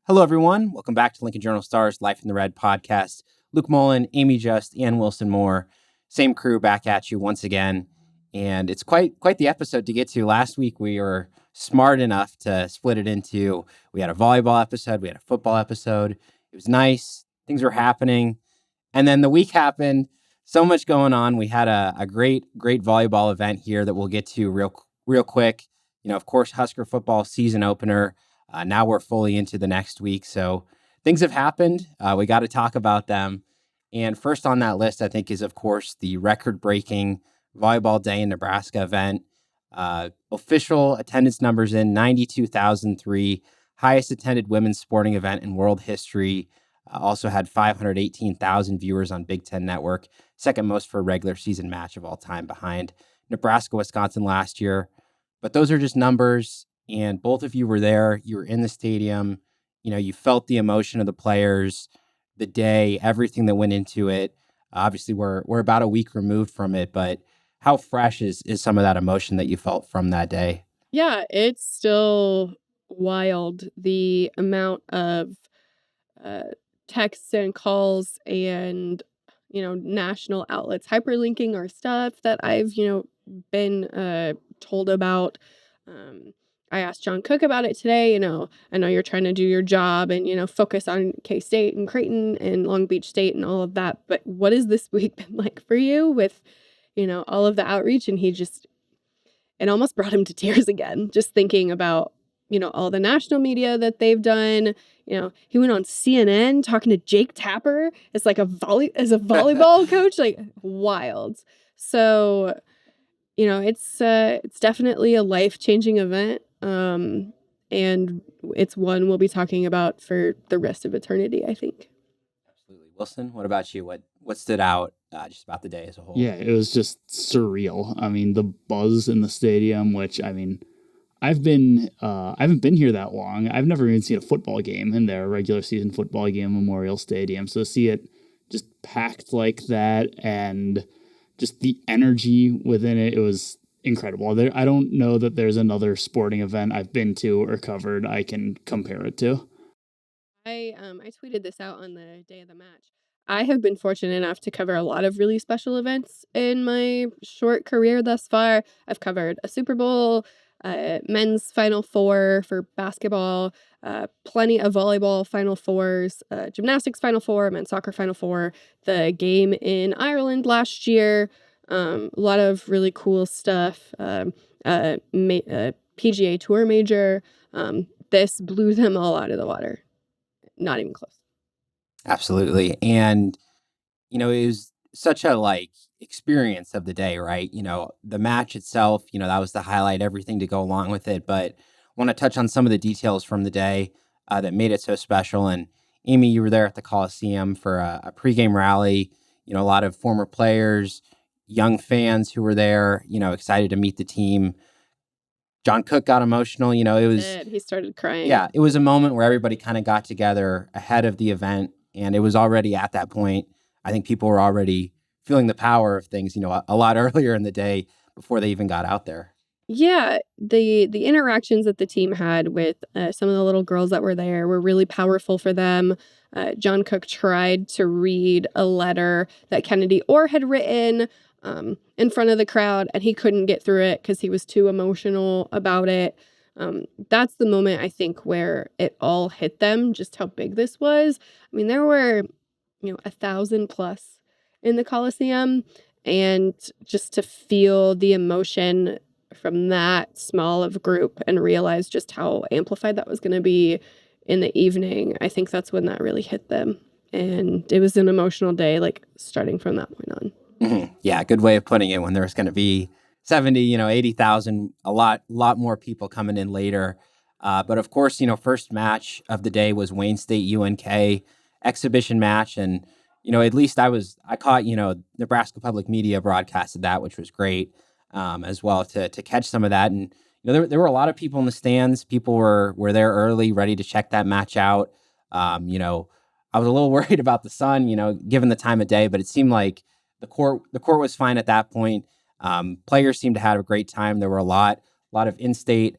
Hello, everyone. Welcome back to Lincoln Journal Stars Life in the Red podcast. Luke Mullin, Amie Just, and Wilson Moore. Same crew back at you once again. And it's quite the episode to get to. Last week, we were smart enough to split it into, we had a volleyball episode, we had a football episode. It was nice. Things were happening. And then the week happened. So much going on. We had a great volleyball event here that we'll get to real quick. Of course, Husker football season opener. Now we're fully into the next week. So things have happened. We got to talk about them. And first on that list, I think, is, of course, the record-breaking Volleyball Day in Nebraska event. Official attendance numbers in 92,003, highest attended women's sporting event in world history. Also had 518,000 viewers on Big Ten Network, second most for a regular season match of all time behind Nebraska, Wisconsin last year. But those are just numbers. And both of you were there. You were in the stadium. You felt the emotion of the players, the day, everything that went into it. Obviously, we're about a week removed from it, but how fresh is some of that emotion that you felt from that day? Yeah, it's still wild, the amount of texts and calls and, national outlets hyperlinking our stuff that I've, been told about. I asked John Cook about it today. I know you're trying to do your job and, focus on K-State and Creighton and Long Beach State and all of that. But what has this week been like for you with, all of the outreach? And it almost brought him to tears again, just thinking about, all the national media that they've done. He went on CNN talking to Jake Tapper as like as a volleyball coach, like wild. So, it's definitely a life-changing event. And it's one we'll be talking about for the rest of eternity, I think. Absolutely. Wilson, what about you? What stood out just about the day as a whole? Yeah, it was just surreal. I mean, the buzz in the stadium, which, I haven't been here that long. I've never even seen a football game in there, a regular season football game, Memorial Stadium. So to see it just packed like that and just the energy within it, it was incredible. I don't know that there's another sporting event I've been to or covered I can compare it to. I tweeted this out on the day of the match. I have been fortunate enough to cover a lot of really special events in my short career thus far. I've covered a Super Bowl, men's Final Four for basketball, plenty of volleyball Final Fours, gymnastics Final Four, men's soccer Final Four, the game in Ireland last year. A lot of really cool stuff. PGA Tour major. This blew them all out of the water. Not even close. Absolutely. And, it was such a experience of the day, right? The match itself, that was the highlight, everything to go along with it. But I want to touch on some of the details from the day that made it so special. And Amie, you were there at the Coliseum for a pregame rally. A lot of former players, young fans who were there, excited to meet the team. John Cook got emotional. He started crying. Yeah, it was a moment where everybody kind of got together ahead of the event. And it was already at that point, I think people were already feeling the power of things, a lot earlier in the day before they even got out there. Yeah, the interactions that the team had with some of the little girls that were there were really powerful for them. John Cook tried to read a letter that Kennedy Orr had written in front of the crowd, and he couldn't get through it because he was too emotional about it. That's the moment, I think, where it all hit them, just how big this was. I mean, there were, 1,000 plus in the Coliseum, and just to feel the emotion from that small of a group and realize just how amplified that was going to be in the evening, I think that's when that really hit them. And it was an emotional day, starting from that point on. Mm-hmm. Yeah, good way of putting it, when there's going to be 70, 80,000, a lot more people coming in later. But of course, first match of the day was Wayne State UNK exhibition match. And, at least I caught, Nebraska Public Media broadcasted that, which was great as well to catch some of that. And, there were a lot of people in the stands. People were there early, ready to check that match out. I was a little worried about the sun, given the time of day, but it seemed like the court was fine at that point. Players seemed to have a great time. There were a lot of in-state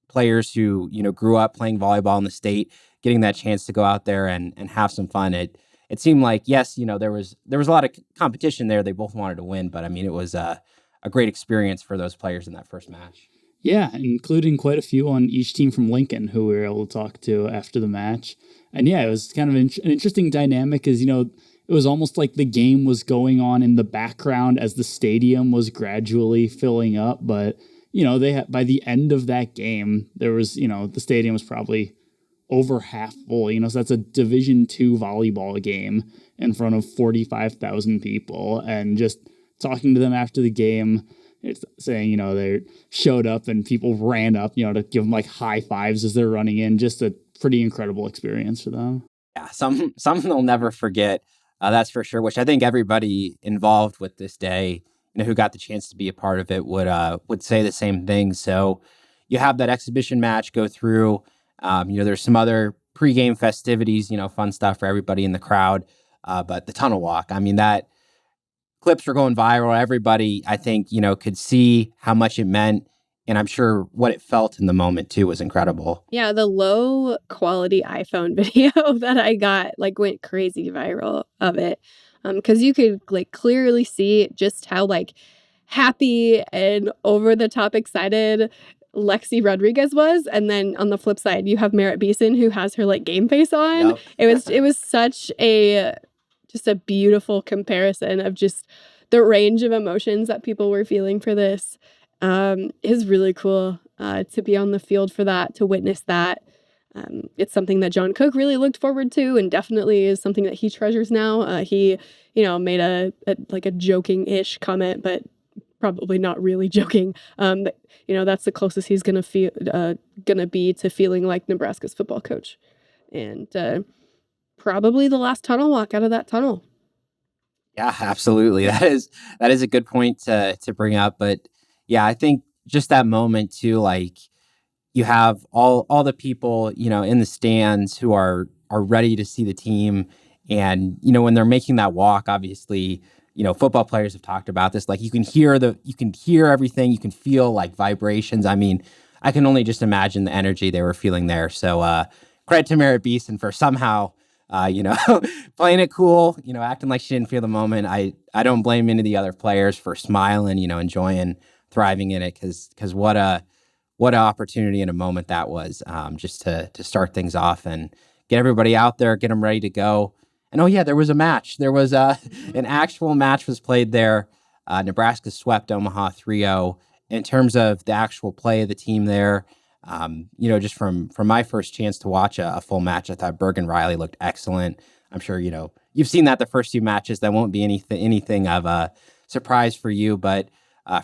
players who, grew up playing volleyball in the state, getting that chance to go out there and have some fun. It seemed like, yes, there was a lot of competition there. They both wanted to win, but I mean, it was a great experience for those players in that first match. Yeah, including quite a few on each team from Lincoln who we were able to talk to after the match. And yeah, it was kind of an interesting dynamic because, it was almost like the game was going on in the background as the stadium was gradually filling up. But, by the end of that game, there was, the stadium was probably over half full, so that's a Division II volleyball game in front of 45,000 people. And just talking to them after the game, it's saying, they showed up and people ran up, to give them like high fives as they're running in. Just a pretty incredible experience for them. Yeah, something they'll never forget. That's for sure, which I think everybody involved with this day, who got the chance to be a part of it would say the same thing. So you have that exhibition match go through. There's some other pregame festivities, fun stuff for everybody in the crowd. But the tunnel walk, I mean, that clips were going viral. Everybody, I think, could see how much it meant. And I'm sure what it felt in the moment, too, was incredible. Yeah, the low quality iPhone video that I got went crazy viral of it. Because you could clearly see just how happy and over the top excited Lexi Rodriguez was, and then on the flip side you have Merritt Beeson who has her game face on. Yep. It was such a beautiful comparison of just the range of emotions that people were feeling for this. Is really cool to be on the field for that, to witness that. It's something that John Cook really looked forward to, and definitely is something that he treasures now. He made a joking-ish comment, but probably not really joking. But, that's the closest he's gonna be to feeling like Nebraska's football coach, and probably the last tunnel walk out of that tunnel. Yeah, absolutely. That is a good point to bring up. But yeah, I think just that moment too, you have all the people, in the stands who are ready to see the team, and when they're making that walk, obviously. Football players have talked about this. You can hear everything. You can feel vibrations. I mean, I can only just imagine the energy they were feeling there. So credit to Merritt Beeson for somehow, playing it cool, acting like she didn't feel the moment. I don't blame any of the other players for smiling, enjoying, thriving in it. Because what an opportunity and a moment that was, just to start things off and get everybody out there, get them ready to go. And there was a match. There was an actual match was played there. Nebraska swept Omaha 3-0. In terms of the actual play of the team there, just from my first chance to watch a full match, I thought Bergen Riley looked excellent. I'm sure, you've seen that the first two matches. That won't be anything of a surprise for you. But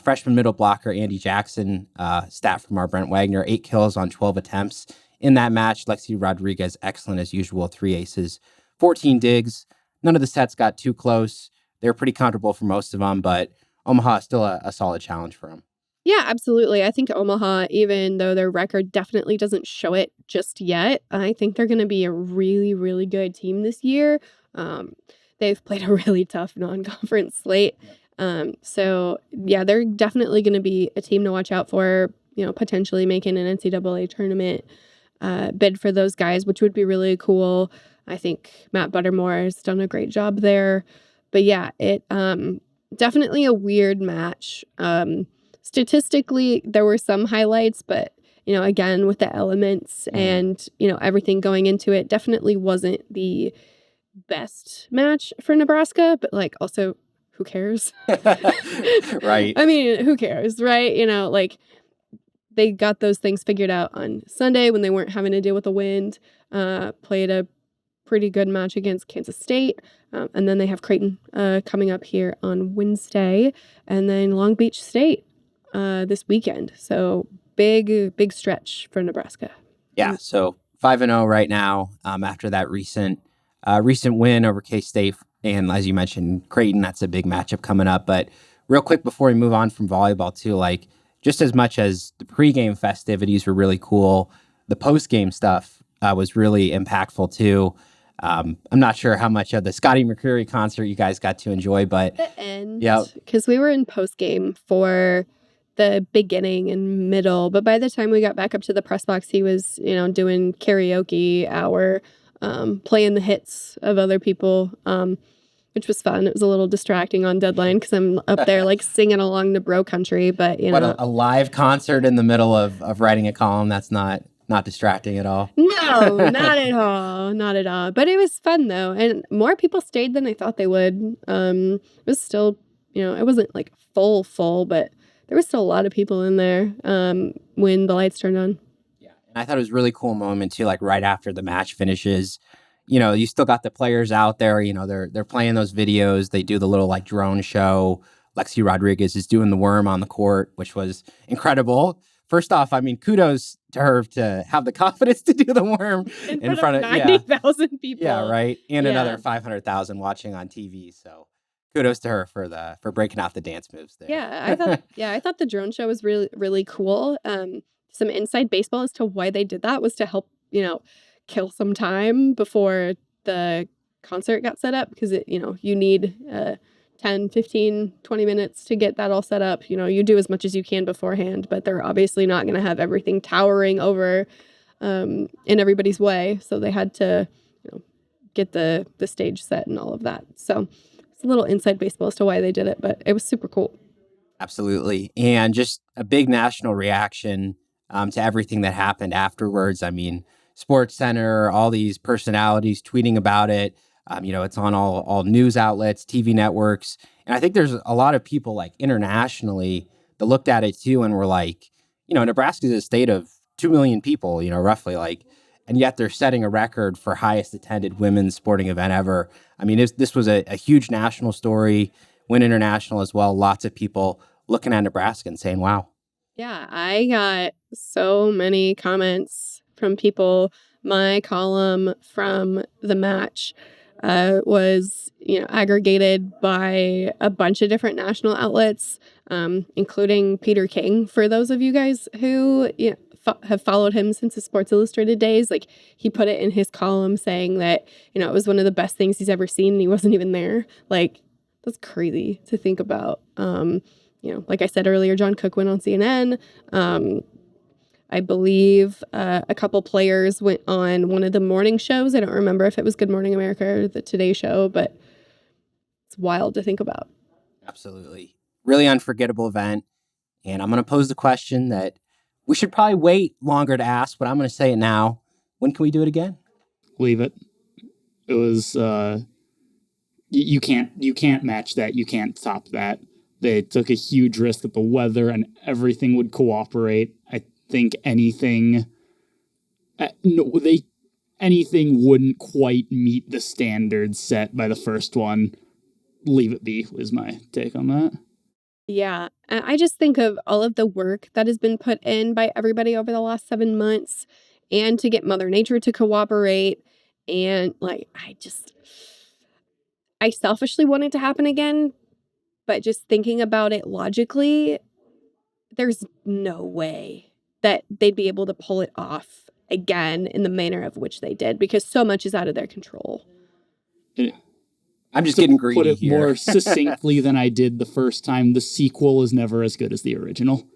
freshman middle blocker Andy Jackson, stat from our Brent Wagner, 8 kills on 12 attempts in that match. Lexi Rodriguez, excellent as usual, 3 aces. 14 digs. None of the sets got too close. They were pretty comfortable for most of them, but Omaha is still a solid challenge for them. Yeah, absolutely. I think Omaha, even though their record definitely doesn't show it just yet, I think they're going to be a really, really good team this year. They've played a really tough non-conference slate. So, yeah, they're definitely going to be a team to watch out for, potentially making an NCAA tournament bid for those guys, which would be really cool. I think Matt Buttermore has done a great job there. But yeah, it definitely a weird match. Statistically, there were some highlights, but, again, with the elements and, everything going into it, definitely wasn't the best match for Nebraska. But, also, who cares? Right. I mean, who cares, right? They got those things figured out on Sunday when they weren't having to deal with the wind, played a pretty good match against Kansas State. And then they have Creighton coming up here on Wednesday, and then Long Beach State this weekend. So big stretch for Nebraska. Yeah, so 5-0 right now after that recent win over K-State. And as you mentioned, Creighton, that's a big matchup coming up. But real quick before we move on from volleyball too, just as much as the pregame festivities were really cool, the postgame stuff was really impactful too. I'm not sure how much of the Scotty McCreery concert you guys got to enjoy, but the end, because we were in post game for the beginning and middle. But by the time we got back up to the press box, he was, doing karaoke hour, playing the hits of other people, which was fun. It was a little distracting on deadline because I'm up there like singing along to Bro Country. But, What a live concert in the middle of writing a column. That's not distracting at all. No, not at all. Not at all. But it was fun though. And more people stayed than I thought they would. It was still, it wasn't like full, but there was still a lot of people in there when the lights turned on. Yeah. And I thought it was a really cool moment too, like right after the match finishes. You still got the players out there, they're playing those videos. They do the little like drone show. Lexi Rodriguez is doing the worm on the court, which was incredible. First off, I mean, kudos to her to have the confidence to do the worm in front of 90,000 people. Yeah, right. And another 500,000 watching on TV. So kudos to her for breaking out the dance moves there. I thought the drone show was really, really cool. Some inside baseball as to why they did that was to help, kill some time before the concert got set up because you need 10, 15, 20 minutes to get that all set up. You do as much as you can beforehand, but they're obviously not going to have everything towering over in everybody's way. So they had to get the stage set and all of that. So it's a little inside baseball as to why they did it, but it was super cool. Absolutely. And just a big national reaction to everything that happened afterwards. I mean, Sports Center, all these personalities tweeting about it. It's on all news outlets, TV networks. And I think there's a lot of people like internationally that looked at it too and were like, Nebraska is a state of 2 million people, roughly and yet they're setting a record for highest attended women's sporting event ever. I mean, this was a huge national story, went international as well. Lots of people looking at Nebraska and saying, wow. Yeah, I got so many comments from people. My column from the match was, aggregated by a bunch of different national outlets, including Peter King. For those of you guys who have followed him since his Sports Illustrated days, like he put it in his column saying that, it was one of the best things he's ever seen and he wasn't even there. Like, that's crazy to think about. Like I said earlier, John Cook went on CNN. I believe a couple players went on one of the morning shows. I don't remember if it was Good Morning America or the Today Show, but it's wild to think about. Absolutely. Really unforgettable event. And I'm going to pose the question that we should probably wait longer to ask, but I'm going to say it now. When can we do it again? Leave it. It was, you can't match that. You can't top that. They took a huge risk that the weather and everything would cooperate. I think anything wouldn't quite meet the standards set by the first one. Leave it be is my take on that. Yeah, I just think of all of the work that has been put in by everybody over the last 7 months and to get Mother Nature to cooperate. And I selfishly want it to happen again, but just thinking about it logically, there's no way that they'd be able to pull it off again in the manner of which they did because so much is out of their control. I'm just getting greedy here. Put it here. more succinctly than I did the first time. The sequel is never as good as the original.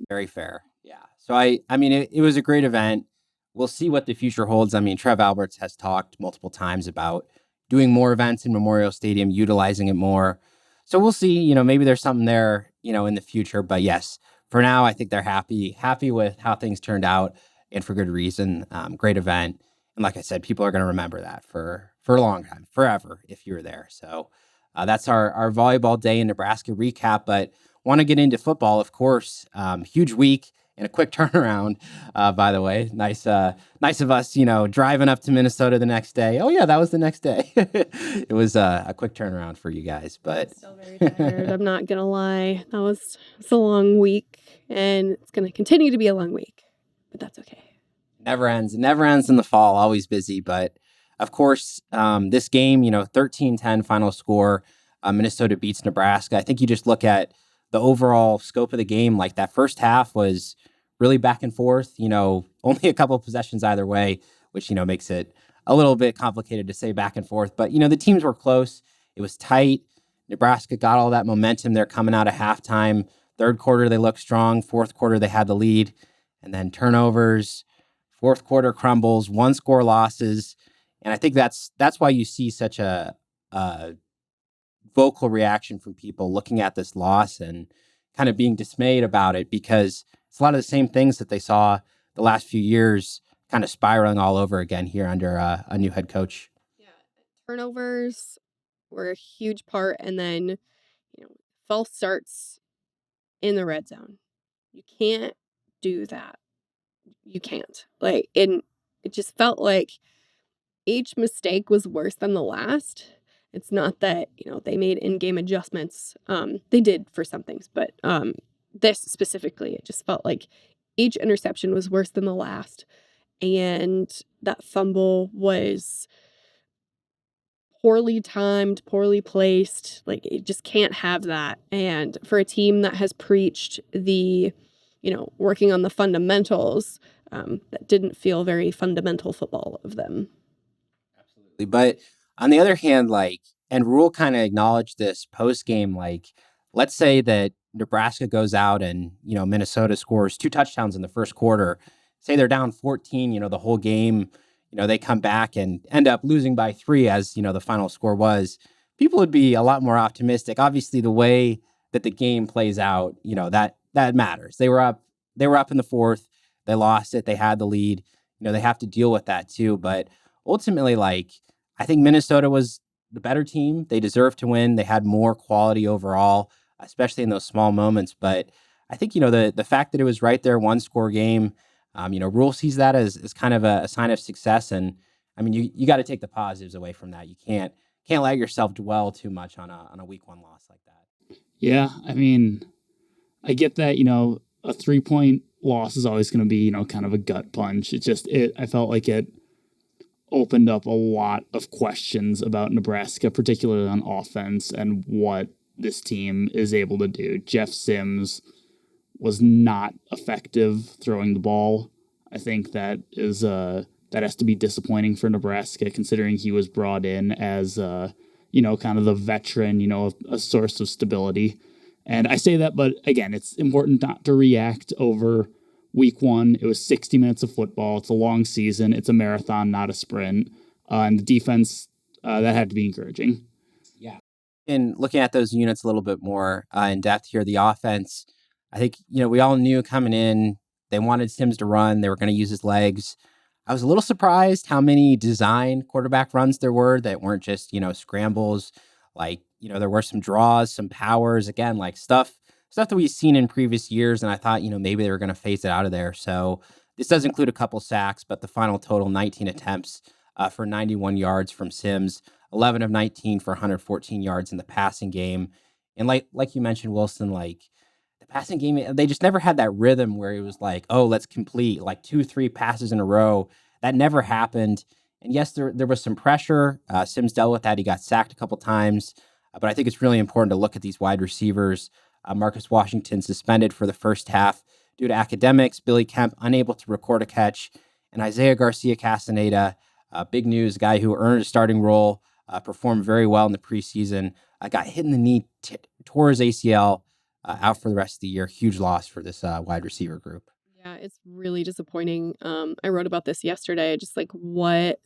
Very fair. Yeah. So I mean, it was a great event. We'll see what the future holds. I mean, Trev Alberts has talked multiple times about doing more events in Memorial Stadium, utilizing it more. So we'll see, maybe there's something there, in the future. But yes, for now, I think they're happy with how things turned out and for good reason. Great event. And like I said, people are going to remember that for a long time, forever, if you were there. So that's our volleyball day in Nebraska recap. But want to get into football, of course. Huge week and a quick turnaround, by the way. Nice of us, driving up to Minnesota the next day. Oh, yeah, that was the next day. It was a quick turnaround for you guys. But I'm still very tired. I'm not going to lie. It's a long week, and it's going to continue to be a long week. But that's okay. Never ends. It never ends in the fall. Always busy. But, of course, this game, 13-10 final score. Minnesota beats Nebraska. I think you just look at the overall scope of the game, like that first half was really back and forth, only a couple of possessions either way, which, makes it a little bit complicated to say back and forth. But, the teams were close. It was tight. Nebraska got all that momentum there coming out of halftime. Third quarter, they looked strong. Fourth quarter, they had the lead. And then turnovers. Fourth quarter crumbles, one-score losses. And I think that's why you see such a vocal reaction from people looking at this loss and kind of being dismayed about it, because it's a lot of the same things that they saw the last few years kind of spiraling all over again here under a new head coach. Yeah, turnovers were a huge part, and then false starts in the red zone. You can't do that. You can't. It just felt like each mistake was worse than the last. It's not that, they made in-game adjustments. They did for some things, but this specifically, it just felt like each interception was worse than the last. And that fumble was poorly timed, poorly placed. It just can't have that. And for a team that has preached the, working on the fundamentals, that didn't feel very fundamental football of them. Absolutely. But on the other hand, and Rhule kind of acknowledged this post-game, let's say that Nebraska goes out and, Minnesota scores 2 touchdowns in the first quarter. Say they're down 14, the whole game, they come back and end up losing by 3 as, the final score was. People would be a lot more optimistic. Obviously, the way that the game plays out, that matters. They were up in the fourth. They lost it. They had the lead. They have to deal with that too. But ultimately, I think Minnesota was the better team. They deserved to win. They had more quality overall, especially in those small moments. But I think, the fact that it was right there, 1-score game, Rhule sees that as kind of a sign of success. And I mean, you got to take the positives away from that. You can't let yourself dwell too much on a week 1 loss like that. Yeah. I mean, I get that, a 3-point loss is always going to be, kind of a gut punch. I felt like it opened up a lot of questions about Nebraska, particularly on offense and what this team is able to do. Jeff Sims was not effective throwing the ball. I think that has to be disappointing for Nebraska, considering he was brought in as kind of the veteran, a source of stability. And I say that, but again, it's important not to react over week 1. It was 60 minutes of football. It's a long season. It's a marathon, not a sprint. And the defense, that had to be encouraging. Yeah. And looking at those units a little bit more in depth here, the offense, I think, we all knew coming in, they wanted Sims to run. They were going to use his legs. I was a little surprised how many design quarterback runs there were that weren't just, scrambles. There were some draws, some powers, again, stuff that we've seen in previous years. And I thought, maybe they were going to phase it out of there. So this does include a couple sacks, but the final total, 19 attempts for 91 yards from Sims, 11 of 19 for 114 yards in the passing game. And like you mentioned, Wilson, the passing game, they just never had that rhythm where it was let's complete 2-3 passes in a row. That never happened. And yes, there was some pressure. Sims dealt with that. He got sacked a couple times. But I think it's really important to look at these wide receivers. Marcus Washington suspended for the first half due to academics. Billy Kemp unable to record a catch. And Isaiah Garcia Castaneda, big news, guy who earned a starting role, performed very well in the preseason, got hit in the knee, tore his ACL, out for the rest of the year. Huge loss for this wide receiver group. Yeah, it's really disappointing. I wrote about this yesterday, just what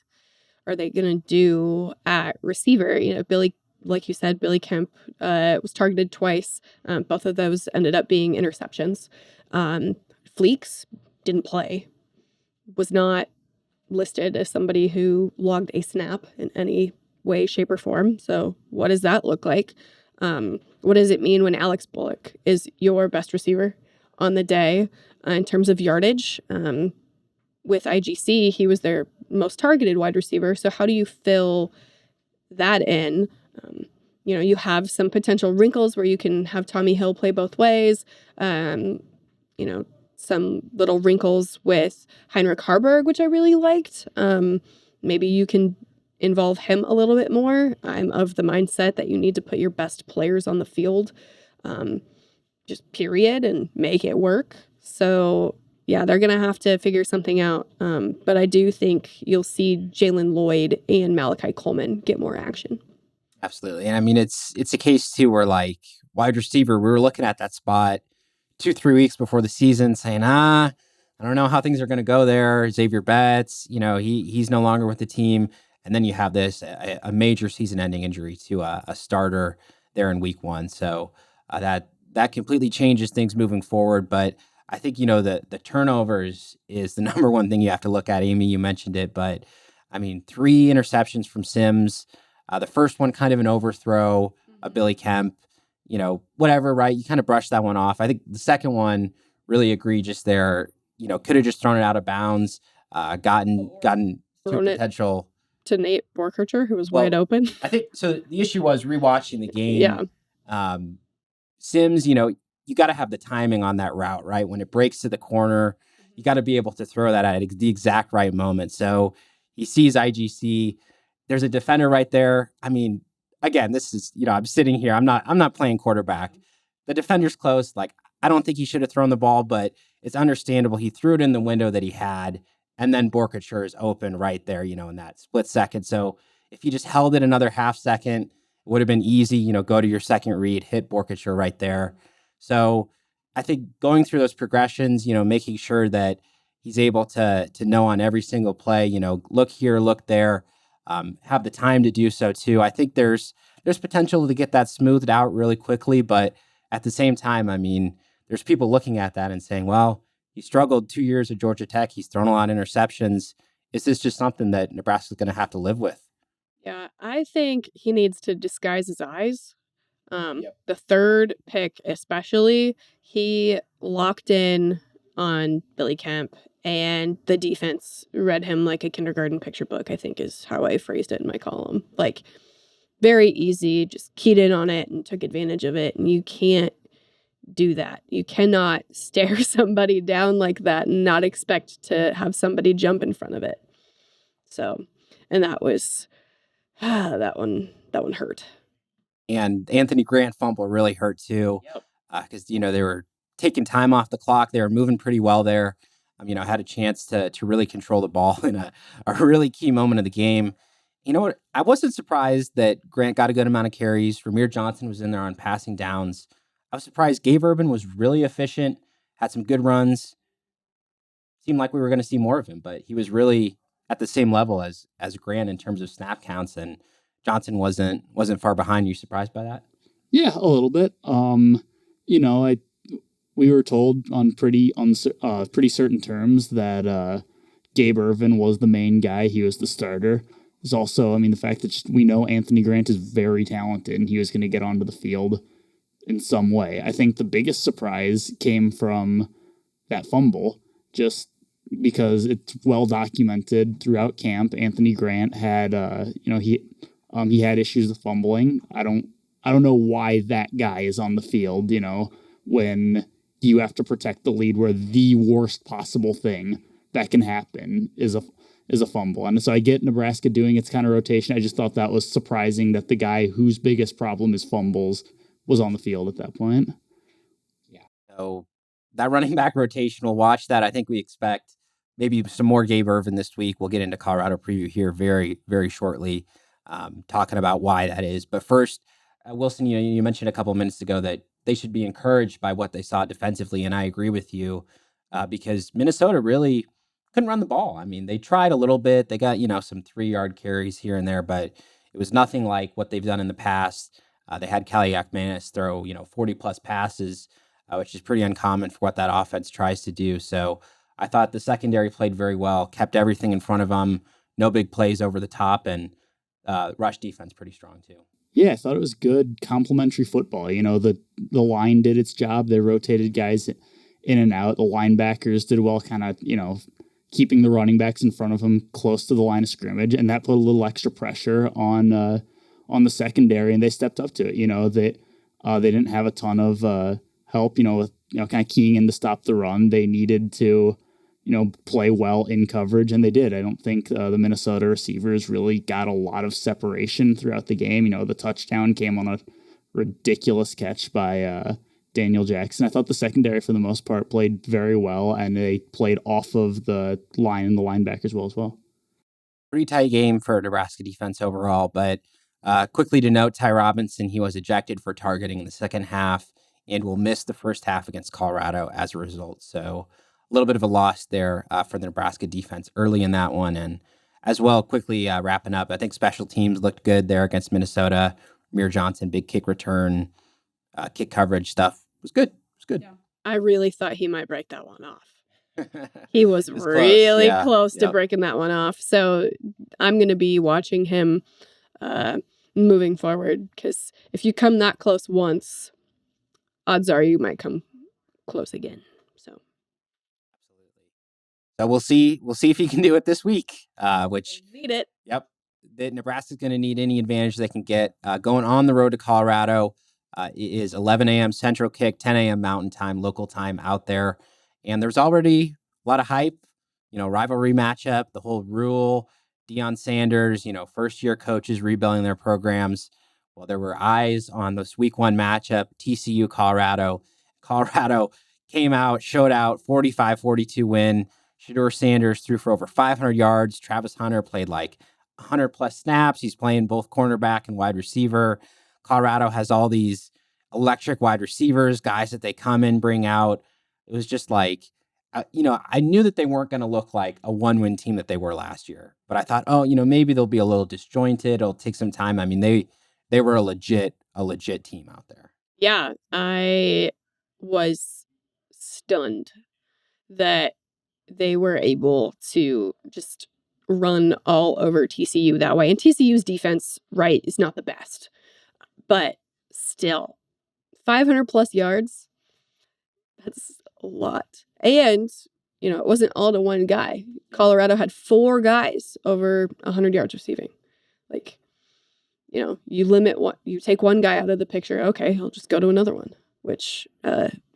are they going to do at receiver? Billy, like you said, Billy Kemp was targeted twice. Both of those ended up being interceptions. Fleeks didn't play, was not listed as somebody who logged a snap in any way, shape, or form. So what does that look like? What does it mean when Alex Bullock is your best receiver on the day in terms of yardage? With IGC, he was their most targeted wide receiver. So how do you fill that in? You have some potential wrinkles where you can have Tommy Hill play both ways. Some little wrinkles with Heinrich Harburg, which I really liked. Maybe you can involve him a little bit more. I'm of the mindset that you need to put your best players on the field, just period, and make it work. So yeah, they're going to have to figure something out. But I do think you'll see Jalen Lloyd and Malachi Coleman get more action. Absolutely. And I mean, it's a case too where wide receiver, we were looking at that spot 2-3 weeks before the season saying, I don't know how things are going to go there. Xavier Betts, he's no longer with the team. And then you have this, a major season-ending injury to a starter there in week 1. So that completely changes things moving forward. But I think, the turnovers is the number one thing you have to look at. Amie, you mentioned it, but 3 interceptions from Sims. The first one kind of an overthrow, a Billy Kemp, whatever, right? You kind of brush that one off. I think the second one really egregious there, could have just thrown it out of bounds, gotten to potential. To Nate Borkercher, who was wide open. I think, so the issue was rewatching the game. Yeah. Sims, you got to have the timing on that route, right? When it breaks to the corner, you got to be able to throw that at the exact right moment. So he sees IGC. There's a defender right there. Again, this is, I'm sitting here. I'm not playing quarterback. The defender's close. Like, I don't think he should have thrown the ball, but it's understandable. He threw it in the window that he had, and then Borkature is open right there, in that split second. So if you just held it another half second, it would have been easy, go to your second read, hit Borkature right there. So I think going through those progressions, making sure that he's able to know on every single play, look here, look there, have the time to do so too. I think there's potential to get that smoothed out really quickly, but at the same time, there's people looking at that and saying, well, he struggled 2 years at Georgia Tech. He's thrown a lot of interceptions. Is this just something that Nebraska's going to have to live with? Yeah, I think he needs to disguise his eyes. The third pick, especially, he locked in on Billy Kemp, and the defense read him like a kindergarten picture book, I think is how I phrased it in my column. Like, very easy, just keyed in on it and took advantage of it. And you can't do that. You cannot stare somebody down like that and not expect to have somebody jump in front of it. So, and that was, that one hurt. And Anthony Grant fumble really hurt too. Because, they were taking time off the clock. They were moving pretty well there. Had a chance to really control the ball in a really key moment of the game. You know what? I wasn't surprised that Grant got a good amount of carries. Ramir Johnson was in there on passing downs. I was surprised Gabe Urban was really efficient, had some good runs. Seemed like we were going to see more of him, but he was really at the same level as Grant in terms of snap counts, and Johnson wasn't far behind. You surprised by that? Yeah, a little bit. We were told on pretty certain terms that Gabe Irvin was the main guy. He was the starter. There's also, the fact that we know Anthony Grant is very talented and he was going to get onto the field in some way. I think the biggest surprise came from that fumble, just because it's well documented throughout camp. Anthony Grant had, he had issues with fumbling. I don't know why that guy is on the field, when you have to protect the lead, where the worst possible thing that can happen is a fumble. And so I get Nebraska doing its kind of rotation. I just thought that was surprising that the guy whose biggest problem is fumbles was on the field at that point. Yeah. So that running back rotation, we'll watch that. I think we expect maybe some more Gabe Irvin this week. We'll get into Colorado preview here very, very shortly, talking about why that is. But first, Wilson, you mentioned a couple of minutes ago that they should be encouraged by what they saw defensively, and I agree with you, because Minnesota really couldn't run the ball. They tried a little bit. They got, some 3-yard carries here and there, but it was nothing like what they've done in the past. They had Kaliakmanis throw, 40-plus passes, which is pretty uncommon for what that offense tries to do. So I thought the secondary played very well, kept everything in front of them, no big plays over the top, and rush defense pretty strong too. Yeah, I thought it was good complementary football. The line did its job. They rotated guys in and out. The linebackers did well, kind of, keeping the running backs in front of them close to the line of scrimmage, and that put a little extra pressure on the secondary, and they stepped up to it. They didn't have a ton of help, with kind of keying in to stop the run. They needed to, play well in coverage, and they did. I don't think the Minnesota receivers really got a lot of separation throughout the game. The touchdown came on a ridiculous catch by Daniel Jackson. I thought the secondary, for the most part, played very well, and they played off of the line and the linebackers well as well. Pretty tight game for Nebraska defense overall, but quickly to note, Ty Robinson, he was ejected for targeting in the second half. and will miss the first half against Colorado as a result. So a little bit of a loss there for the Nebraska defense early in that one. And as well, quickly wrapping up, I think special teams looked good there against Minnesota. Amir Johnson, big kick return, kick coverage stuff was good. It was good. Yeah. I really thought he might break that one off. He was really close to breaking that one off. So I'm going to be watching him moving forward, because if you come that close once, odds are you might come close again. So we'll see if he can do it this week, which need it. Yep. That Nebraska's going to need any advantage they can get going on the road to Colorado. It is 11 a.m. Central kick, 10 a.m. Mountain Time, local time out there. And there's already a lot of hype, rivalry matchup, the whole Rhule, Deion Sanders, first-year coaches rebuilding their programs. Well, there were eyes on this week 1 matchup, TCU, Colorado. Colorado came out, showed out, 45-42 win. Shedeur Sanders threw for over 500 yards. Travis Hunter played like 100-plus snaps. He's playing both cornerback and wide receiver. Colorado has all these electric wide receivers, guys that they come in, bring out. It was just like, I knew that they weren't going to look like a 1-win team that they were last year. But I thought, maybe they'll be a little disjointed. It'll take some time. I mean, they were a legit team out there. Yeah, I was stunned that they were able to just run all over TCU that way. And TCU's defense, right, is not the best. But still, 500-plus yards, that's a lot. And, it wasn't all to one guy. Colorado had 4 guys over 100 yards receiving. Like, you limit you take one guy out of the picture. Okay, I'll just go to another one, which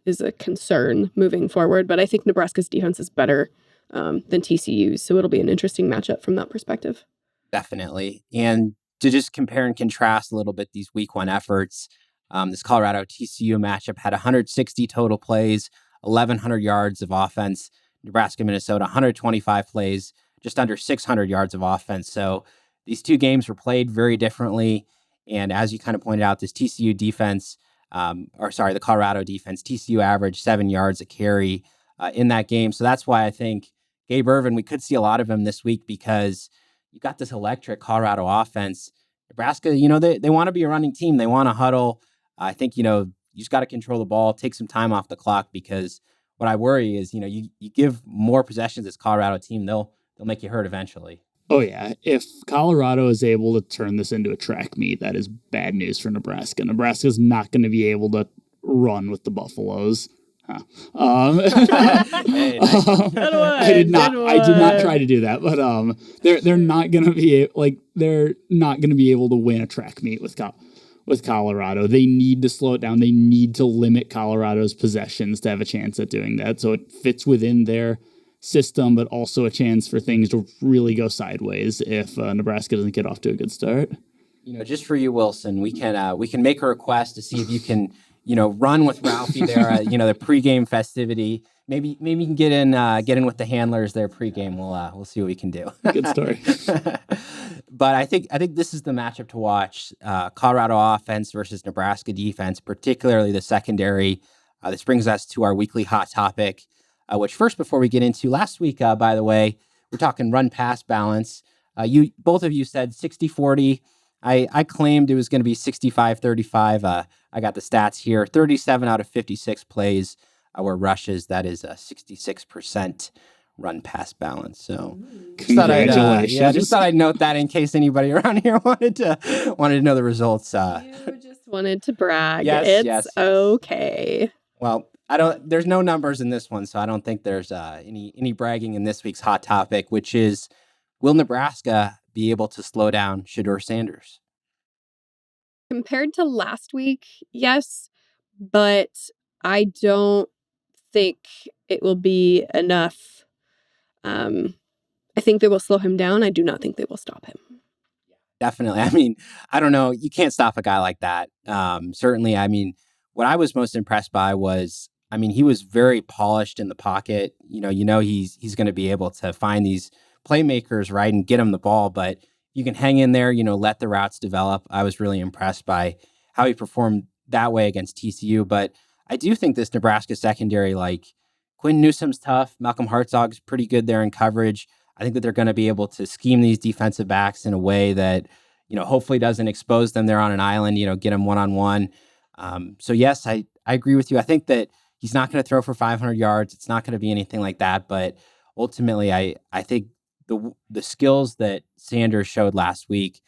is a concern moving forward. But I think Nebraska's defense is better than TCU's. So it'll be an interesting matchup from that perspective. Definitely. And to just compare and contrast a little bit these week 1 efforts, this Colorado TCU matchup had 160 total plays, 1,100 yards of offense. Nebraska, Minnesota, 125 plays, just under 600 yards of offense. So these two games were played very differently. And as you kind of pointed out, this TCU defense, the Colorado defense, TCU averaged 7 yards a carry in that game. So that's why I think Gabe Ervin, we could see a lot of him this week, because you got this electric Colorado offense. Nebraska, they want to be a running team. They want to huddle. I think, you just got to control the ball, take some time off the clock, because what I worry is, you give more possessions to this Colorado team, they'll make you hurt eventually. Oh, yeah. If Colorado is able to turn this into a track meet, that is bad news for Nebraska. Nebraska's not going to be able to run with the Buffaloes. Huh. Hey, nice. I did not try to do that, but they're not going to be they're not going to be able to win a track meet with Colorado. They need to slow it down. They need to limit Colorado's possessions to have a chance at doing that. So it fits within their system, but also a chance for things to really go sideways if Nebraska doesn't get off to a good start. Just for you, Wilson, we can make a request to see if you can, run with Ralphie there, the pregame festivity. Maybe you can get in with the handlers there pregame. We'll see what we can do. Good story. But I think this is the matchup to watch. Colorado offense versus Nebraska defense, particularly the secondary. This brings us to our weekly hot topic, which first, before we get into last week, by the way, we're talking run-pass balance. Both of you said 60-40. I claimed it was going to be 65-35. I got the stats here. 37 out of 56 plays were rushes. That is a 66% run-pass balance. So congratulations. Just thought I'd note that in case anybody around here wanted to know the results. You just wanted to brag. Yes. Okay. Well, there's no numbers in this one, so I don't think there's any bragging in this week's hot topic, which is, will Nebraska be able to slow down Shedeur Sanders? Compared to last week, yes, but I don't think it will be enough. I think they will slow him down. I do not think they will stop him. Definitely. I mean, I don't know. You can't stop a guy like that. Certainly, I mean, what I was most impressed by was, he was very polished in the pocket. He's going to be able to find these playmakers, right, and get him the ball. But you can hang in there, let the routes develop. I was really impressed by how he performed that way against TCU. But I do think this Nebraska secondary, like Quinn Newsome's tough. Malcolm Hartzog's pretty good there in coverage. I think that they're going to be able to scheme these defensive backs in a way that, hopefully doesn't expose them there on an island, get them one-on-one. So yes, I agree with you. I think that he's not going to throw for 500 yards. It's not going to be anything like that. But ultimately, I think the skills that Sanders showed last week,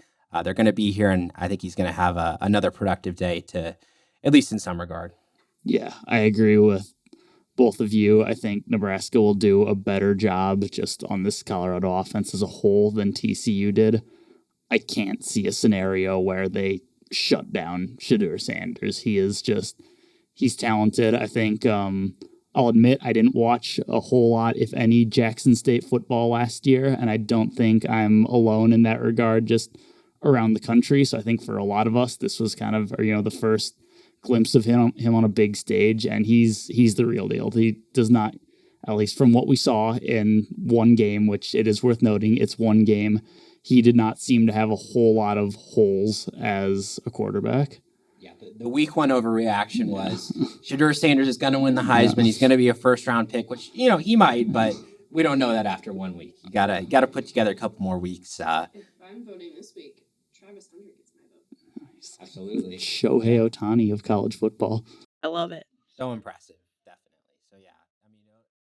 they're going to be here. And I think he's going to have another productive day to, at least in some regard. Yeah, I agree with both of you. I think Nebraska will do a better job just on this Colorado offense as a whole than TCU did. I can't see a scenario where they shut down Shedeur Sanders. He's talented. I think I'll admit I didn't watch a whole lot, if any, Jackson State football last year, and I don't think I'm alone in that regard just around the country. So I think for a lot of us, this was kind of, the first glimpse of him on a big stage, and he's the real deal. He does not, at least from what we saw in one game, which it is worth noting, it's one game, he did not seem to have a whole lot of holes as a quarterback. Yeah, the week one overreaction was Shedeur Sanders is going to win the Heisman. Yeah. He's going to be a first-round pick, which, he might, but we don't know that after 1 week. You gotta put together a couple more weeks. If I'm voting this week, Travis Hunter gets my vote. Absolutely. Shohei Ohtani of college football. I love it. So impressive, definitely. So, yeah,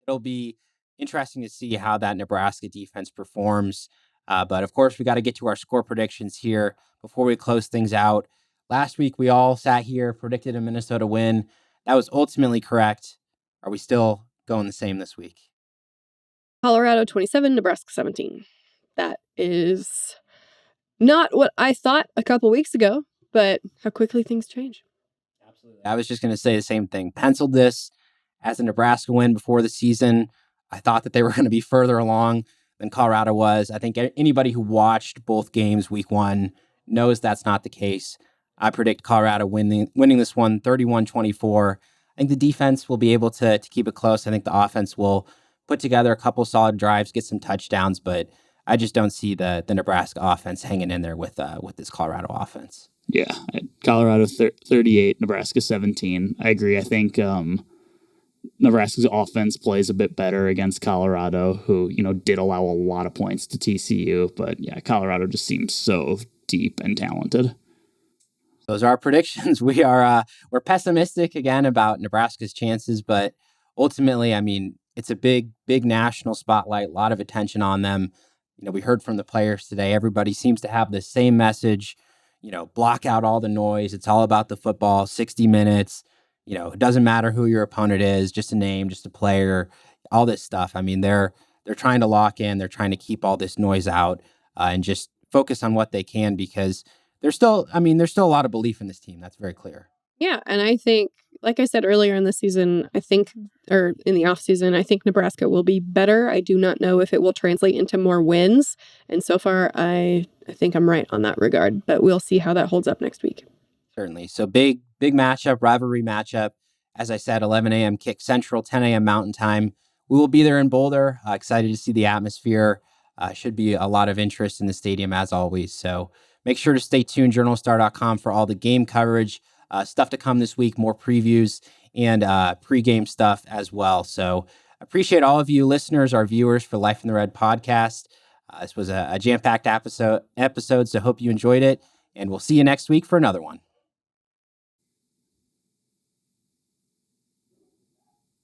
it'll be interesting to see how that Nebraska defense performs. But, of course, we got to get to our score predictions here before we close things out. Last week, we all sat here, predicted a Minnesota win. That was ultimately correct. Are we still going the same this week? Colorado 27, Nebraska 17. That is not what I thought a couple weeks ago, but how quickly things change. Absolutely. I was just going to say the same thing. Penciled this as a Nebraska win before the season. I thought that they were going to be further along than Colorado was. I think anybody who watched both games week one knows that's not the case. I predict Colorado winning this one 31-24. I think the defense will be able to keep it close. I think the offense will put together a couple solid drives, get some touchdowns, but I just don't see the Nebraska offense hanging in there with this Colorado offense. Yeah, Colorado 38, Nebraska 17. I agree. I think Nebraska's offense plays a bit better against Colorado, who, did allow a lot of points to TCU. But yeah, Colorado just seems so deep and talented. Those are our predictions. We're pessimistic again about Nebraska's chances, but ultimately, it's a big national spotlight, a lot of attention on them. We heard from the players today. Everybody seems to have the same message, block out all the noise. It's all about the football, 60 minutes. It doesn't matter who your opponent is, just a name, just a player, all this stuff. They're trying to lock in. They're trying to keep all this noise out and just focus on what they can, because there's still a lot of belief in this team. That's very clear. Yeah, and I think, like I said earlier in the season, or in the offseason, I think Nebraska will be better. I do not know if it will translate into more wins. And so far, I think I'm right on that regard. But we'll see how that holds up next week. Certainly. So big matchup, rivalry matchup. As I said, 11 a.m. kick Central, 10 a.m. Mountain Time. We will be there in Boulder. Excited to see the atmosphere. Should be a lot of interest in the stadium, as always. So make sure to stay tuned, journalstar.com, for all the game coverage. Stuff to come this week, more previews and pregame stuff as well. So appreciate all of you listeners, our viewers, for Life in the Red podcast. This was a jam-packed episode, so hope you enjoyed it, and we'll see you next week for another one.